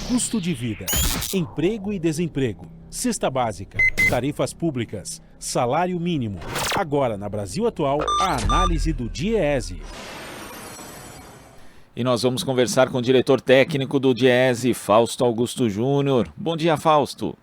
Custo de vida, emprego e desemprego, cesta básica, tarifas públicas, salário mínimo. Agora, na Brasil Atual, a análise do DIEESE. E nós vamos conversar com o diretor técnico do DIEESE, Fausto Augusto Júnior. Bom dia, Fausto.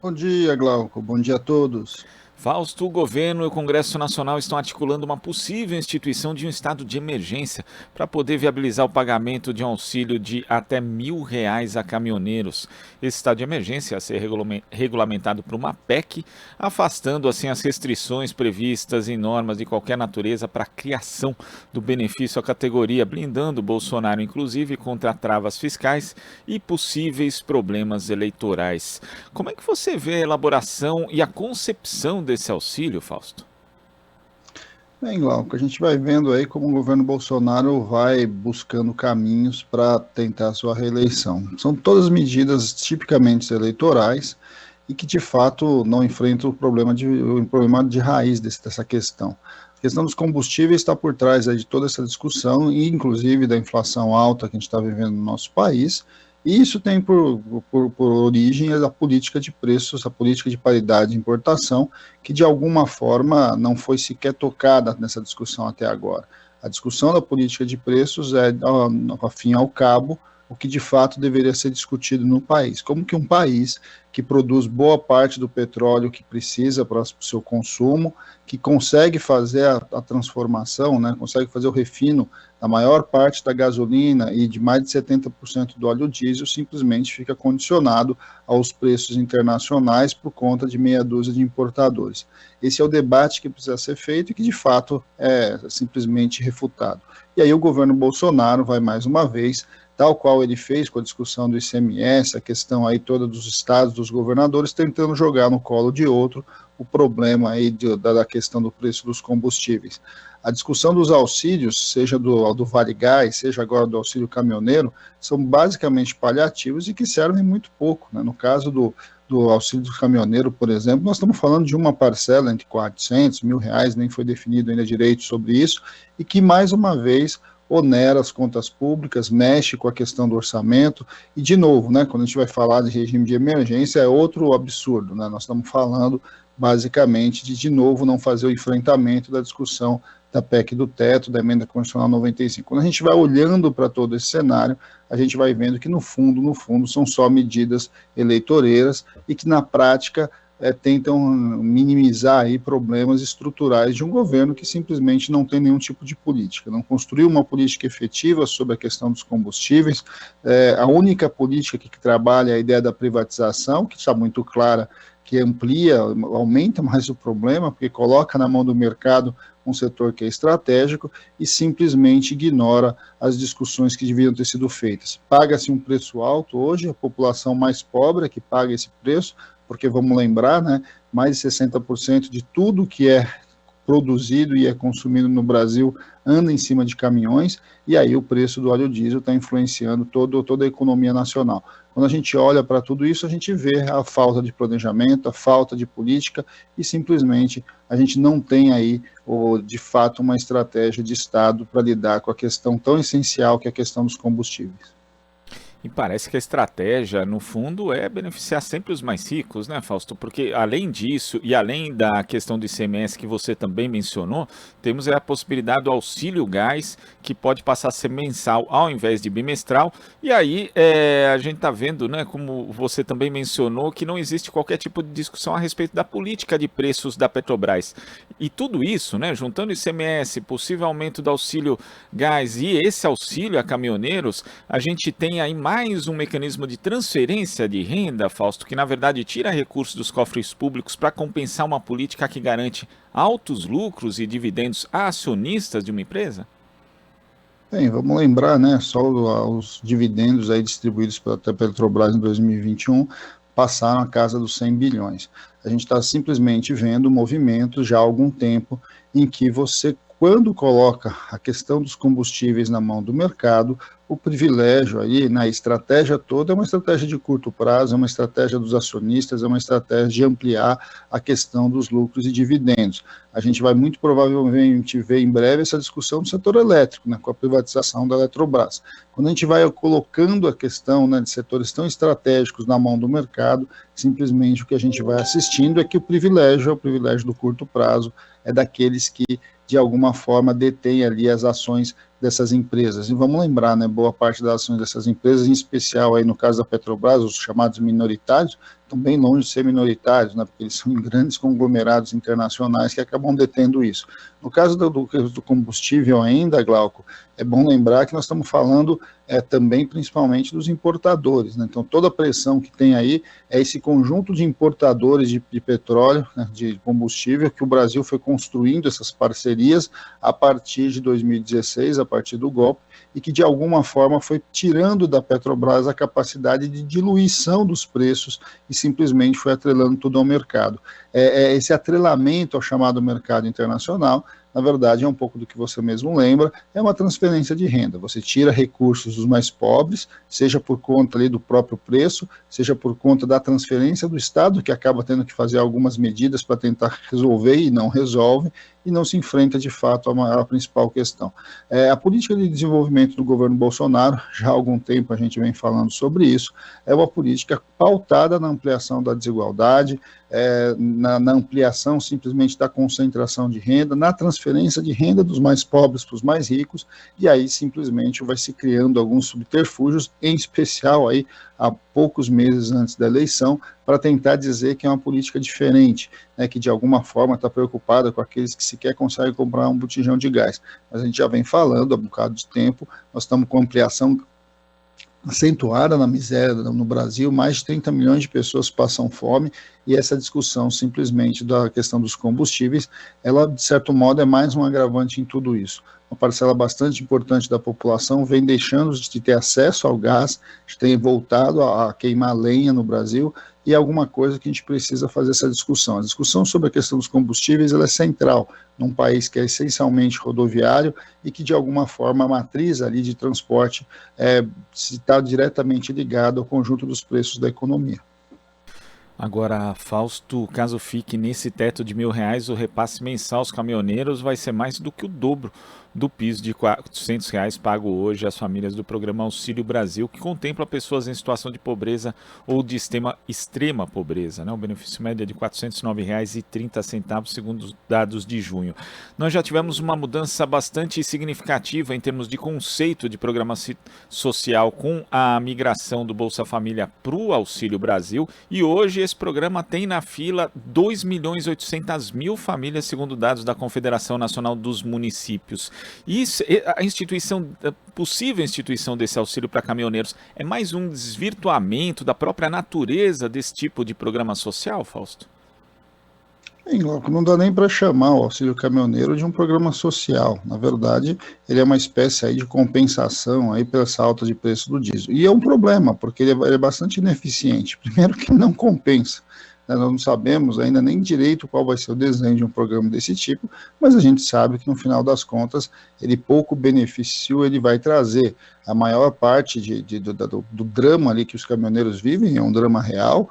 Bom dia, Glauco. Bom dia a todos. Fausto, o governo e o Congresso Nacional estão articulando uma possível instituição de um estado de emergência para poder viabilizar o pagamento de um auxílio de até R$1.000 a caminhoneiros. Esse estado de emergência a ser regulamentado por uma PEC, afastando assim as restrições previstas em normas de qualquer natureza para a criação do benefício à categoria, blindando Bolsonaro, inclusive, contra travas fiscais e possíveis problemas eleitorais. Como é que você vê a elaboração e a concepção desse auxílio, Fausto? Bem, Glauco, a gente vai vendo aí como o governo Bolsonaro vai buscando caminhos para tentar a sua reeleição. São todas medidas tipicamente eleitorais e que, de fato, não enfrentam o problema de raiz dessa questão. A questão dos combustíveis está por trás aí de toda essa discussão e, inclusive, da inflação alta que a gente está vivendo no nosso país. E isso tem por origem a política de preços, a política de paridade de importação, que de alguma forma não foi sequer tocada nessa discussão até agora. A discussão da política de preços é, ao fim e ao cabo, o que de fato deveria ser discutido no país. Como que um país que produz boa parte do petróleo que precisa para o seu consumo, que consegue fazer a transformação, né, consegue fazer o refino da maior parte da gasolina e de mais de 70% do óleo diesel, simplesmente fica condicionado aos preços internacionais por conta de meia dúzia de importadores. Esse é o debate que precisa ser feito e que de fato é simplesmente refutado. E aí o governo Bolsonaro vai mais uma vez, tal qual ele fez com a discussão do ICMS, a questão aí toda dos estados, dos governadores, tentando jogar no colo de outro o problema aí da questão do preço dos combustíveis. A discussão dos auxílios, seja do Vale Gás, seja agora do auxílio caminhoneiro, são basicamente paliativos e que servem muito pouco, né? No caso do auxílio do caminhoneiro, por exemplo, nós estamos falando de uma parcela entre R$400, R$1.000, nem foi definido ainda direito sobre isso, e que mais uma vez onera as contas públicas, mexe com a questão do orçamento, e de novo, né, quando a gente vai falar de regime de emergência, é outro absurdo, né, nós estamos falando basicamente de novo, não fazer o enfrentamento da discussão da PEC do teto, da emenda constitucional 95. Quando a gente vai olhando para todo esse cenário, a gente vai vendo que no fundo, são só medidas eleitoreiras e que na prática tentam minimizar aí problemas estruturais de um governo que simplesmente não tem nenhum tipo de política, não construiu uma política efetiva sobre a questão dos combustíveis. A única política que trabalha é a ideia da privatização, que está muito clara, que amplia, aumenta mais o problema, porque coloca na mão do mercado um setor que é estratégico e simplesmente ignora as discussões que deviam ter sido feitas. Paga-se um preço alto hoje, a população mais pobre é que paga esse preço, porque vamos lembrar, né, mais de 60% de tudo que é produzido e é consumido no Brasil anda em cima de caminhões, e aí o preço do óleo diesel está influenciando toda a economia nacional. Quando a gente olha para tudo isso, a gente vê a falta de planejamento, a falta de política, e simplesmente a gente não tem aí, de fato, uma estratégia de Estado para lidar com a questão tão essencial que é a questão dos combustíveis. E parece que a estratégia, no fundo, é beneficiar sempre os mais ricos, né, Fausto? Porque, além disso, e além da questão do ICMS que você também mencionou, temos a possibilidade do auxílio gás, que pode passar a ser mensal ao invés de bimestral. E aí, a gente está vendo, né, como você também mencionou, que não existe qualquer tipo de discussão a respeito da política de preços da Petrobras. E tudo isso, né, juntando ICMS, possível aumento do auxílio gás e esse auxílio a caminhoneiros, a gente tem aí mais um mecanismo de transferência de renda, Fausto, que na verdade tira recursos dos cofres públicos para compensar uma política que garante altos lucros e dividendos a acionistas de uma empresa? Bem, vamos lembrar, né, só os dividendos aí distribuídos pela Petrobras em 2021 passaram a casa dos 100 bilhões. A gente está simplesmente vendo movimentos já há algum tempo em que você, quando coloca a questão dos combustíveis na mão do mercado, o privilégio aí, na estratégia toda, é uma estratégia de curto prazo, é uma estratégia dos acionistas, é uma estratégia de ampliar a questão dos lucros e dividendos. A gente vai muito provavelmente ver em breve essa discussão do setor elétrico, né, com a privatização da Eletrobras. Quando a gente vai colocando a questão, né, de setores tão estratégicos na mão do mercado, simplesmente o que a gente vai assistindo é que o privilégio é o privilégio do curto prazo, é daqueles que, de alguma forma, detêm ali as ações dessas empresas. E vamos lembrar, né, boa parte das ações dessas empresas, em especial aí no caso da Petrobras, os chamados minoritários, estão bem longe de ser minoritários, né, porque eles são grandes conglomerados internacionais que acabam detendo isso. No caso do combustível ainda, Glauco, é bom lembrar que nós estamos falando também principalmente dos importadores, né? Então toda a pressão que tem aí é esse conjunto de importadores de petróleo, né, de combustível, que o Brasil foi construindo essas parcerias a partir de 2016, a partir do golpe, e que de alguma forma foi tirando da Petrobras a capacidade de diluição dos preços e simplesmente foi atrelando tudo ao mercado. Esse atrelamento ao chamado mercado internacional, na verdade, é um pouco do que você mesmo lembra, é uma transferência de renda. Você tira recursos dos mais pobres, seja por conta ali do próprio preço, seja por conta da transferência do Estado, que acaba tendo que fazer algumas medidas para tentar resolver e não resolve, e não se enfrenta de fato a principal questão. A política de desenvolvimento do governo Bolsonaro, já há algum tempo a gente vem falando sobre isso, é uma política pautada na ampliação da desigualdade, na ampliação simplesmente da concentração de renda, na transferência de renda dos mais pobres para os mais ricos, e aí simplesmente vai se criando alguns subterfúgios, em especial aí há poucos meses antes da eleição, para tentar dizer que é uma política diferente, né, que de alguma forma está preocupada com aqueles que sequer conseguem comprar um botijão de gás. Mas a gente já vem falando há um bocado de tempo, nós estamos com ampliação acentuada na miséria no Brasil, mais de 30 milhões de pessoas passam fome, e essa discussão simplesmente da questão dos combustíveis, ela de certo modo é mais um agravante em tudo isso. Uma parcela bastante importante da população vem deixando de ter acesso ao gás, tem voltado a queimar lenha no Brasil, e é alguma coisa que a gente precisa fazer essa discussão. A discussão sobre a questão dos combustíveis ela é central num país que é essencialmente rodoviário e que, de alguma forma, a matriz ali de transporte está diretamente ligada ao conjunto dos preços da economia. Agora, Fausto, caso fique nesse teto de R$ 1.000, o repasse mensal aos caminhoneiros vai ser mais do que o dobro do piso de R$ 400 pago hoje às famílias do programa Auxílio Brasil, que contempla pessoas em situação de pobreza ou de extrema pobreza, né? O benefício médio é de R$ 409,30, segundo os dados de junho. Nós já tivemos uma mudança bastante significativa em termos de conceito de programa social com a migração do Bolsa Família para o Auxílio Brasil, e hoje esse programa tem na fila 2.800.000 famílias, segundo dados da Confederação Nacional dos Municípios. Isso, a possível instituição desse auxílio para caminhoneiros é mais um desvirtuamento da própria natureza desse tipo de programa social, Fausto? Não dá nem para chamar o auxílio caminhoneiro de um programa social. Na verdade, ele é uma espécie aí de compensação aí pela essa alta de preço do diesel. E é um problema, porque ele é bastante ineficiente. Primeiro que não compensa. Nós não sabemos ainda nem direito qual vai ser o desenho de um programa desse tipo, mas a gente sabe que no final das contas, ele pouco benefício ele vai trazer. A maior parte do drama ali que os caminhoneiros vivem, é um drama real,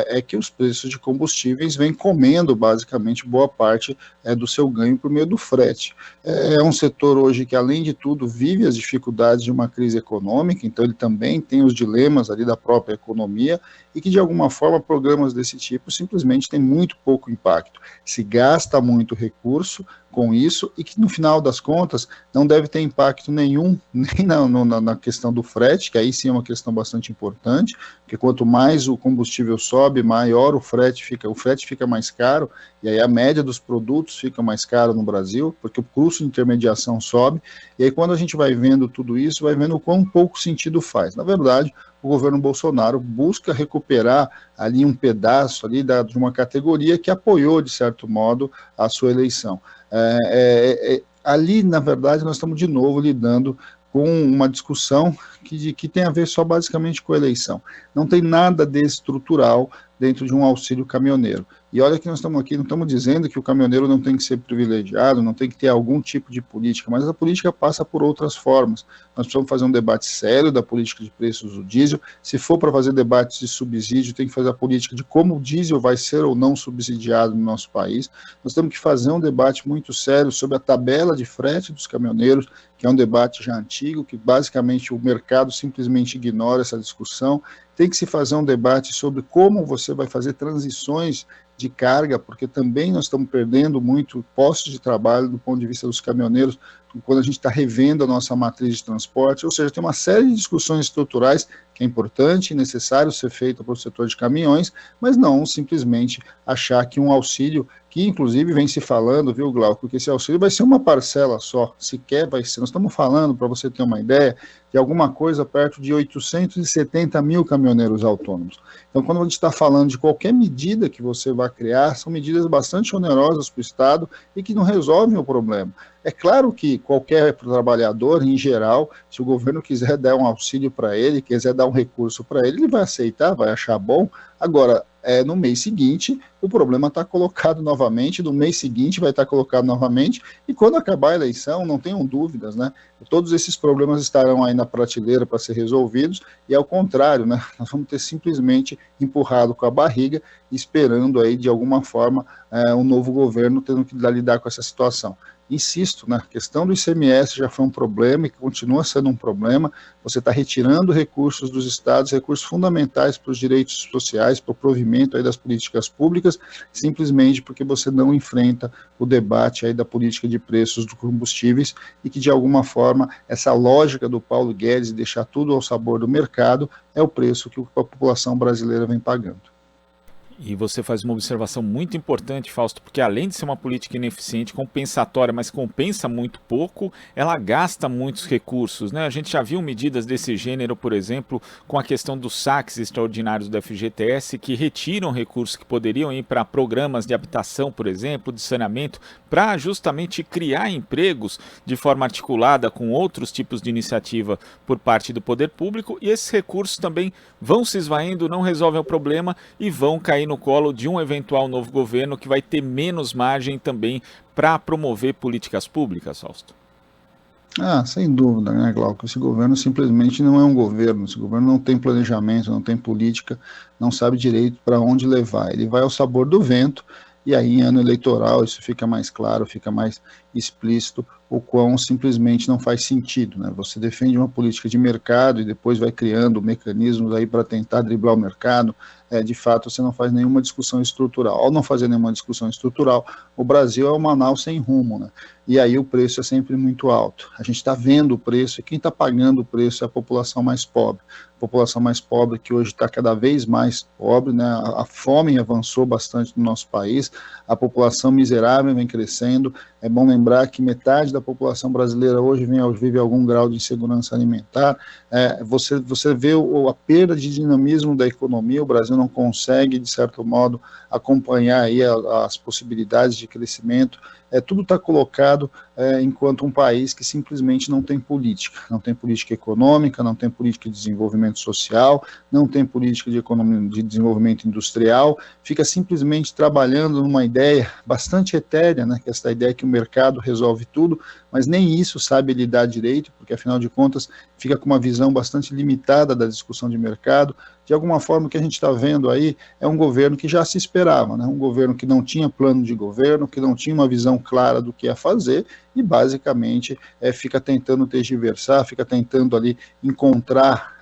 é que os preços de combustíveis vêm comendo basicamente boa parte do seu ganho por meio do frete. É um setor hoje que, além de tudo, vive as dificuldades de uma crise econômica, então ele também tem os dilemas ali da própria economia e que, de alguma forma, programas desse tipo simplesmente têm muito pouco impacto. Se gasta muito recurso com isso e que, no final das contas, não deve ter impacto nenhum, nem na questão do frete, que aí sim é uma questão bastante importante, porque quanto mais o combustível sobe, maior o frete fica mais caro, e aí a média dos produtos fica mais caro no Brasil, porque o custo de intermediação sobe, e aí quando a gente vai vendo tudo isso, vai vendo o quão pouco sentido faz. Na verdade, o governo Bolsonaro busca recuperar ali um pedaço ali de uma categoria que apoiou, de certo modo, a sua eleição. Ali, na verdade, nós estamos de novo lidando com uma discussão que tem a ver só basicamente com a eleição. Não tem nada de estrutural, dentro de um auxílio caminhoneiro. E olha que nós estamos aqui, não estamos dizendo que o caminhoneiro não tem que ser privilegiado, não tem que ter algum tipo de política, mas a política passa por outras formas. Nós precisamos fazer um debate sério da política de preços do diesel. Se for para fazer debates de subsídio, tem que fazer a política de como o diesel vai ser ou não subsidiado no nosso país. Nós temos que fazer um debate muito sério sobre a tabela de frete dos caminhoneiros, que é um debate já antigo, que basicamente o mercado simplesmente ignora essa discussão. Tem que se fazer um debate sobre como você vai fazer transições de carga, porque também nós estamos perdendo muito postos de trabalho do ponto de vista dos caminhoneiros, quando a gente está revendo a nossa matriz de transporte, ou seja, tem uma série de discussões estruturais que é importante e necessário ser feita para o setor de caminhões, mas não simplesmente achar que um auxílio, que inclusive vem se falando, viu, Glauco, que esse auxílio vai ser uma parcela só, sequer vai ser, nós estamos falando, para você ter uma ideia, de alguma coisa perto de 870 mil caminhoneiros autônomos. Então, quando a gente está falando de qualquer medida que você vai criar, são medidas bastante onerosas para o Estado e que não resolvem o problema. É claro que qualquer trabalhador, em geral, se o governo quiser dar um auxílio para ele, quiser dar um recurso para ele vai aceitar, vai achar bom. Agora, no mês seguinte, o problema está colocado novamente, no mês seguinte vai estar colocado novamente, e quando acabar a eleição, não tenham dúvidas, né? Todos esses problemas estarão aí na prateleira para ser resolvidos, e ao contrário, né? Nós vamos ter simplesmente empurrado com a barriga, esperando aí, de alguma forma, um novo governo tendo que lidar com essa situação. Insisto, né, a questão do ICMS já foi um problema e continua sendo um problema. Você está retirando recursos dos estados, recursos fundamentais para os direitos sociais, para o provimento aí das políticas públicas, simplesmente porque você não enfrenta o debate aí da política de preços dos combustíveis e que, de alguma forma, essa lógica do Paulo Guedes de deixar tudo ao sabor do mercado é o preço que a população brasileira vem pagando. E você faz uma observação muito importante, Fausto, porque além de ser uma política ineficiente, compensatória, mas compensa muito pouco, ela gasta muitos recursos, né? A gente já viu medidas desse gênero, por exemplo, com a questão dos saques extraordinários do FGTS, que retiram recursos que poderiam ir para programas de habitação, por exemplo, de saneamento, para justamente criar empregos de forma articulada com outros tipos de iniciativa por parte do poder público, e esses recursos também vão se esvaindo, não resolvem o problema e vão cair no colo de um eventual novo governo que vai ter menos margem também para promover políticas públicas, Fausto. Sem dúvida, né, Glauco? Esse governo simplesmente não é um governo, esse governo não tem planejamento, não tem política, não sabe direito para onde levar. Ele vai ao sabor do vento, e aí em ano eleitoral isso fica mais claro, fica mais explícito, o quão simplesmente não faz sentido, né? Você defende uma política de mercado e depois vai criando mecanismos aí para tentar driblar o mercado, de fato você não faz nenhuma discussão estrutural. Ao não fazer nenhuma discussão estrutural, o Brasil é uma nau sem rumo, né? E aí o preço é sempre muito alto. A gente está vendo o preço, e quem está pagando o preço é a população mais pobre. A população mais pobre que hoje está cada vez mais pobre, né? A fome avançou bastante no nosso país, a população miserável vem crescendo. É bom lembrar que metade da população brasileira hoje vive algum grau de insegurança alimentar. Você vê a perda de dinamismo da economia, o Brasil não consegue, de certo modo, acompanhar aí as possibilidades de crescimento. Tudo está colocado enquanto um país que simplesmente não tem política econômica, não tem política de desenvolvimento social, não tem política de desenvolvimento industrial, fica simplesmente trabalhando numa ideia bastante etérea, né, que é essa ideia que o mercado resolve tudo, mas nem isso sabe lidar direito, porque afinal de contas fica com uma visão bastante limitada da discussão de mercado. De alguma forma o que a gente está vendo aí é um governo que já se esperava, né? Um governo que não tinha plano de governo, que não tinha uma visão clara do que ia fazer e basicamente fica tentando tergiversar, fica tentando ali encontrar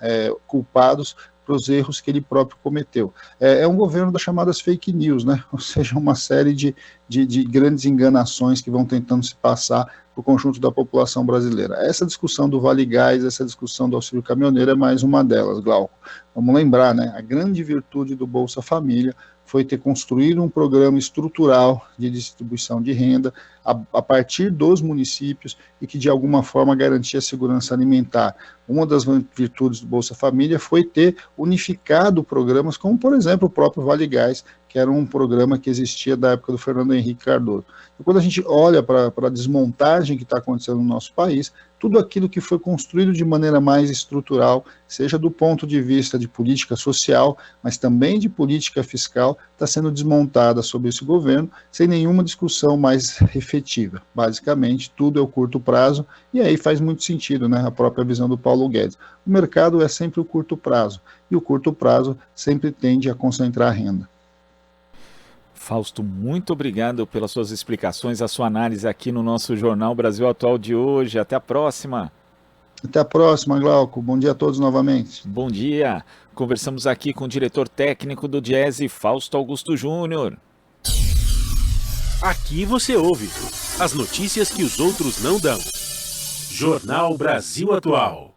culpados para os erros que ele próprio cometeu. É um governo das chamadas fake news, né? Ou seja, uma série de grandes enganações que vão tentando se passar para o conjunto da população brasileira. Essa discussão do Vale Gás, essa discussão do auxílio caminhoneiro é mais uma delas, Glauco. Vamos lembrar, né? A grande virtude do Bolsa Família foi ter construído um programa estrutural de distribuição de renda a partir dos municípios e que de alguma forma garantia a segurança alimentar. Uma das virtudes do Bolsa Família foi ter unificado programas como, por exemplo, o próprio Vale Gás, que era um programa que existia da época do Fernando Henrique Cardoso. E quando a gente olha para a desmontagem que está acontecendo no nosso país, tudo aquilo que foi construído de maneira mais estrutural, seja do ponto de vista de política social, mas também de política fiscal, está sendo desmontada sob esse governo, sem nenhuma discussão mais efetiva. Basicamente, tudo é o curto prazo, e aí faz muito sentido, né, a própria visão do Paulo Guedes. O mercado é sempre o curto prazo, e o curto prazo sempre tende a concentrar renda. Fausto, muito obrigado pelas suas explicações, a sua análise aqui no nosso Jornal Brasil Atual de hoje. Até a próxima. Até a próxima, Glauco. Bom dia a todos novamente. Bom dia. Conversamos aqui com o diretor técnico do Diese, Fausto Augusto Júnior. Aqui você ouve as notícias que os outros não dão. Jornal Brasil Atual.